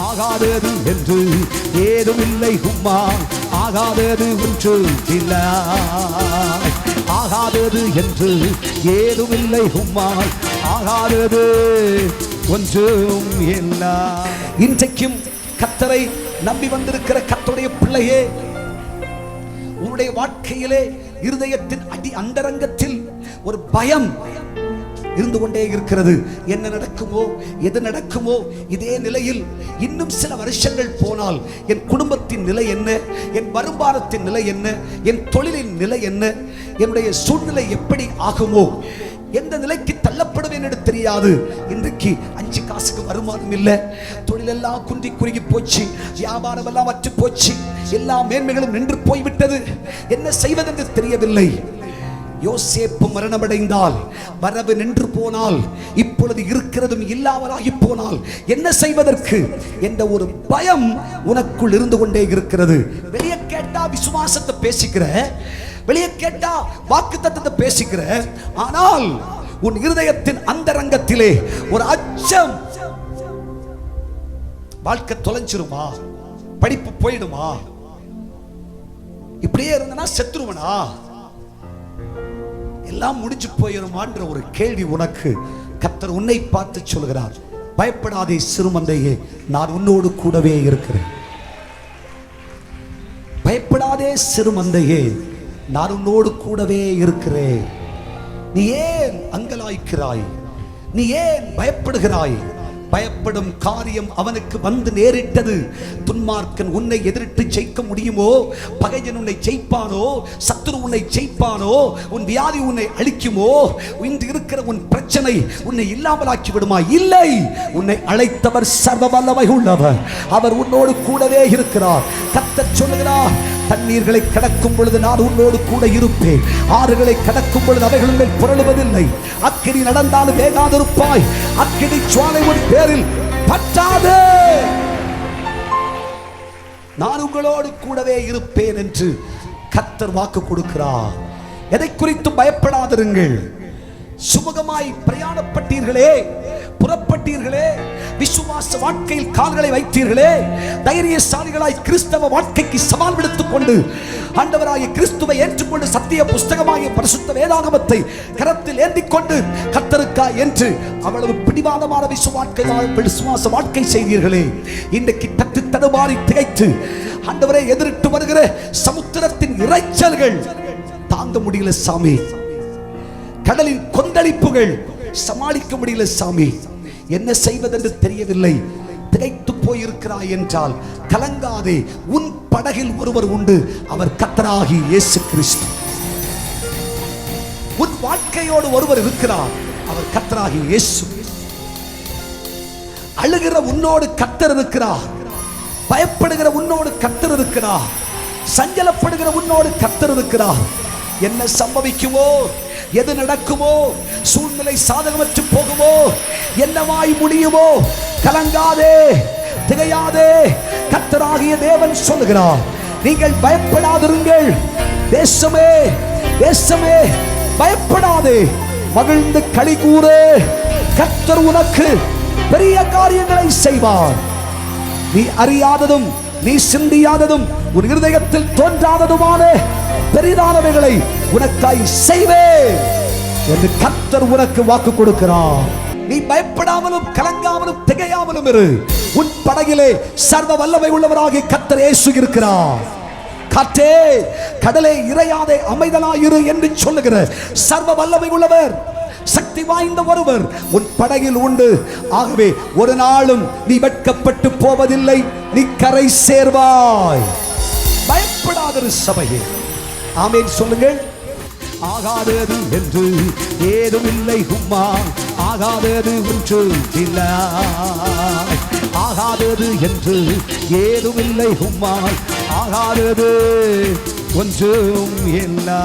ஆகாதது என்று ஏதும் இல்லை உம்மா, ஆகாதது ஒன்று இல்லை. ஆகாதது என்று ஏதும் இல்லை உம்மா, ஆகாதது ஒன்றும் இல்லை. இன்றைக்கும் கர்த்தரை நம்பி வந்திருக்கிற கர்த்தருடைய பிள்ளையே, உன்னுடைய வாழ்க்கையிலே இருதயத்தின் அந்தரங்கத்தில் ஒரு பயம் இருந்து கொண்டே இருக்கிறது. என்ன நடக்குமோ, எது நடக்குமோ? இதே நிலையில் இன்னும் சில வருஷங்கள் போனால் என் குடும்பத்தின் நிலை என்ன, என் வருமானத்தின் நிலை என்ன, என் தொழிலின் நிலை என்ன, என்னுடைய சூழ்நிலை எப்படி ஆகுமோ, எந்த நிலைக்கு தள்ளப்படுவேன் என்று தெரியாது. இன்றைக்கு 5 காசுக்கு வருமானம் இல்லை, தொழிலெல்லாம் குன்றி குறுகி போச்சு, வியாபாரம் எல்லாம் அற்று போச்சு, எல்லா மேன்மைகளும் நின்று போய்விட்டது, என்ன செய்வதென்று தெரியவில்லை. யோசேப்பு மரணமடைந்தால், வரவு நின்று போனால், இப்பொழுது இருக்கிறதும் இல்லாமலாகி போனால் என்ன செய்வதற்கு என்ற ஒரு பயம் உனக்குள் இருந்து கொண்டே இருக்கிறது. வெளியே கேட்டா விசுவாசத்தை பேசிக்கிற, வெளியே கேட்டா வாக்குத்தத்தத்தை பேசிக்கிற, ஆனால் உன் இருதயத்தின் அந்தரங்கத்திலே ஒரு அச்சம். வாழ்க்கை தொலைஞ்சிருமா, படிப்பு போயிடுமா, இப்படியே இருந்தனா செத்துருவனா, எல்லாம் முடிஞ்சு போயிருமான்ற ஒரு கேள்வி உனக்கு. கர்த்தர் உன்னை பார்த்து சொல்கிறார், பயப்படாதே சிறுமந்தையே, நான் உன்னோடு கூடவே இருக்கிறேன். பயப்படாதே சிறுமந்தையே, நான் உன்னோடு கூடவே இருக்கிறேன். நீ ஏன் அங்கலாய்க்கிறாய்? நீ ஏன் பயப்படுகிறாய்? பயப்படும் காரியம் அவனுக்கு வந்து நேரிட்டது. துன்மார்க்கன் உன்னை எதிர்த்து ஜெயிக்க முடியுமோ? பகையன் உன்னை ஜெயிப்பானோ? சத்துரு உன்னை ஜெயிப்பானோ? உன் வியாதி உன்னை அழிக்குமோ? இன்று இருக்கிற உன் பிரச்சனை உன்னை இல்லாமலாக்கி விடுமா? இல்லை, உன்னை அழைத்தவர் சர்வ வல்லமை உள்ளவர், அவர் உன்னோடு கூடவே இருக்கிறார். கர்த்தர் சொல்லுகிறார், தண்ணீர்களை கடக்கும் பொழுது நான் உன்னோடு கூட இருப்பேன், ஆறுகளை கடக்கும் பொழுது அவைகளின் மேல் புரளுவதில்லை, அக்கினி நடந்தாலும் வேகாதிருப்பாய், அக்கினி ஜுவாலை உன் பேரில் பற்றாது, நான் உங்களோடு கூடவே இருப்பேன் என்று கர்த்தர் வாக்கு கொடுக்கிறார். எதை குறித்து பயப்படாதிருங்கள். சுமூகமாய் பிரயாணப்பட்டீர்களே, புறப்பட்டீர்களே, விசுவாச வாழ்க்கையில் கால்களை வைத்தீர்களே, தைரியசாலிகளாய் கிறிஸ்தவ வாழ்க்கைக்கு சவால் விடுத்துக் கொண்டு ஆண்டவராகிய கிறிஸ்துவை ஏற்றுக்கொண்டு சத்திய புஸ்தகமாகிய பரிசுத்த வேதாகமத்தை கரத்தில் ஏந்திக் கொண்டு கர்த்தருக்காய் என்று அவ்வளவு பிடிவாதமான விசுவாச வாழ்க்கை செய்தீர்களே, இன்றைக்கு தட்டு தடுமாறி திகைத்து ஆண்டவரை எதிரிட்டு வருகிற சமுத்திரத்தின் இரைச்சல்கள் தாங்க முடியல சாமி, கடலின் கொந்தளிப்புகள் சமாளிக்க முடியல சாமி, என்ன செய்வதென்று தெரியவில்லை, திகைத்து போயிருக்கிறாய் என்றால் கலங்காதே. உன் படகில் ஒருவர் உண்டு, அவர் கர்த்தராகிய இயேசு கிறிஸ்து. உன் வாழ்க்கையோடு ஒருவர் இருக்கிறார், அவர் கர்த்தராகிய இயேசு. அழுகிற உன்னோடு கர்த்தர் இருக்கிறார், பயப்படுகிற உன்னோடு கர்த்தர் இருக்கிறார், சஞ்சலப்படுகிற உன்னோடு கர்த்தர் இருக்கிறார். என்ன சம்பவிக்குமோ, எது நடக்குமோ, சூழ்நிலை சாதகமற்று போகுமோ, என்னவாய் முடியுமோ, கலங்காதே, திகையாதே. கர்த்தராகிய தேவன் சொல்லுகிறார், நீங்கள் பயப்படாதிருங்கள். தேசமே, தேசமே பயப்படாதே, மகிழ்ந்து களி கூறு, கர்த்தர் உனக்கு பெரிய காரியங்களை செய்வார். நீ அறியாததும் நீ சிந்தியாததும் உன் இருதயத்தில் தோன்றாததுமான பெரிதானவைகளை உனக்காய் செய்வேன் என்று கர்த்தர் உனக்கு வாக்கு கொடுக்கிறார். நீ பயப்படாமலும் கலங்காமலும் திகையாமலும் இரு. உன் படகிலே சர்வ வல்லமை உள்ளவராகிய கர்த்தர் இயேசு இருக்கிறார். காற்றே, கடலே இறையாதே, அமைதலாயிரு என்று சொல்லுகிற சர்வ வல்லமை உள்ளவர், சக்தி வாய்ந்த ஒருவர் உன் படகில் உண்டு. ஆகவே ஒரு நாளும் நீ வெட்கப்பட்டு போவதில்லை, நீ கரை சேர்வாய். பயப்படாத சபையே, ஆமென் சொல்லுங்கள். ஆகாதது என்று ஏதும் இல்லை உம்மா, ஆகாதது ஒன்று இல்லை, ஆகாதது என்று ஏதும் இல்லை உம்மா, ஆகாதது ஒன்றும் இல்லை.